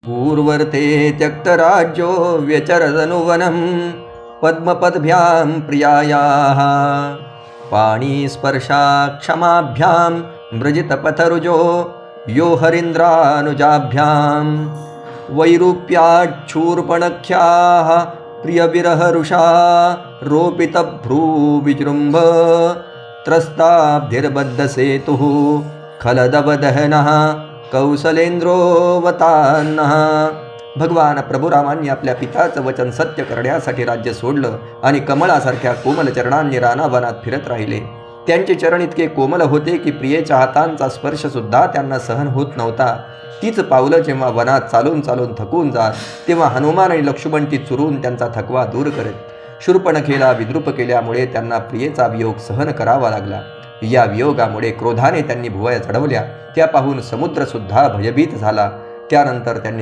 पूर्वर्ते त्यक्तराज्यो व्यचरदनुवनं पद्मपद्भ्यां प्रियायाः पाणिस्पर्शाक्षमाभ्यां मृजितपथरुजो यो हरीन्द्रानुजाभ्यां वैरूप्याच्छूर्पणख्याः प्रियविरहरुषा रोपितभ्रूविजृम्भ त्रस्ताब्धिर्बद्धसेतुः खलदवदहनः कौसलेंद्रोवतान्नः. भगवान प्रभुरामांनी आपल्या पिताचं वचन सत्य करण्यासाठी राज्य सोडलं आणि कमळासारख्या कोमल चरणांनी रानावनात फिरत राहिले. त्यांचे चरण इतके कोमल होते की प्रियेच्या हातांचा स्पर्श सुद्धा त्यांना सहन होत नव्हता. तीच पावलं जेव्हा वनात चालून चालून थकून जात तेव्हा हनुमान आणि लक्ष्मण ती चुरून त्यांचा थकवा दूर करत. शूर्पणखेला विद्रूप केल्यामुळे त्यांना प्रियेचा वियोग सहन करावा लागला. या वियोगामुळे क्रोधाने त्यांनी भुवया चढवल्या. त्या पाहून समुद्र सुद्धा भयभीत झाला. त्यानंतर त्यांनी